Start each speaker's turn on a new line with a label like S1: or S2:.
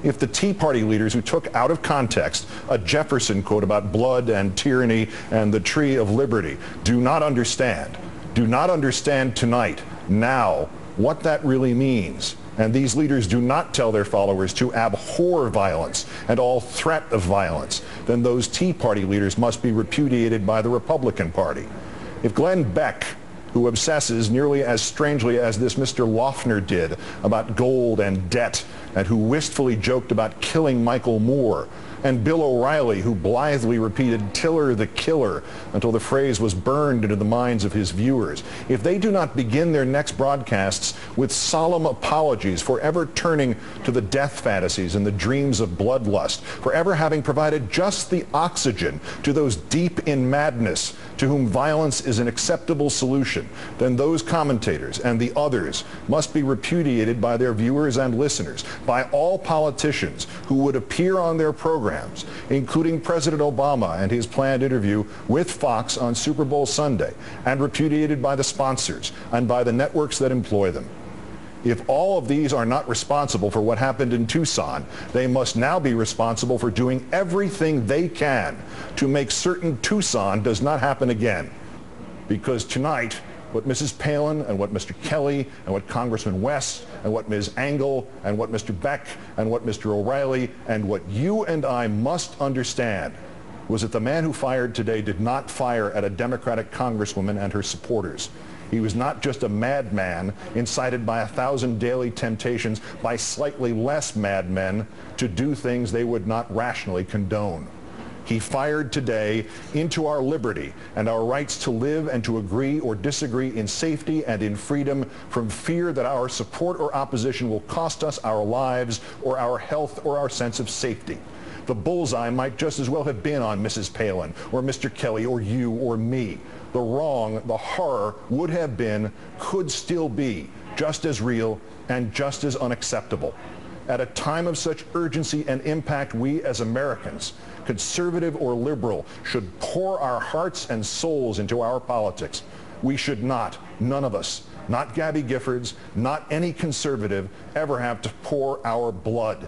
S1: If the Tea Party leaders who took out of context a Jefferson quote about blood and tyranny and the tree of liberty do not understand tonight, now, what that really means, and these leaders do not tell their followers to abhor violence and all threat of violence, then those Tea Party leaders must be repudiated by the Republican Party. If Glenn Beck, who obsesses nearly as strangely as this Mr. Loeffner did about gold and debt, and who wistfully joked about killing Michael Moore, and Bill O'Reilly, who blithely repeated "Tiller the killer" until the phrase was burned into the minds of his viewers, if they do not begin their next broadcasts with solemn apologies for ever turning to the death fantasies and the dreams of bloodlust, for ever having provided just the oxygen to those deep in madness to whom violence is an acceptable solution, then those commentators and the others must be repudiated by their viewers and listeners, by all politicians who would appear on their programs, including President Obama and his planned interview with Fox on Super Bowl Sunday, and repudiated by the sponsors and by the networks that employ them. If all of these are not responsible for what happened in Tucson, they must now be responsible for doing everything they can to make certain Tucson does not happen again. Because tonight, what Mrs. Palin and what Mr. Kelly and what Congressman West and what Ms. Engel and what Mr. Beck and what Mr. O'Reilly and what you and I must understand was that the man who fired today did not fire at a Democratic Congresswoman and her supporters. He was not just a madman incited by 1,000 daily temptations by slightly less madmen to do things they would not rationally condone. He fired today into our liberty and our rights to live and to agree or disagree in safety and in freedom from fear that our support or opposition will cost us our lives or our health or our sense of safety. The bullseye might just as well have been on Mrs. Palin or Mr. Kelly or you or me. The wrong, the horror would have been, could still be, just as real and just as unacceptable. At a time of such urgency and impact, we as Americans, conservative or liberal, should pour our hearts and souls into our politics. We should not, none of us, not Gabby Giffords, not any conservative, ever have to pour our blood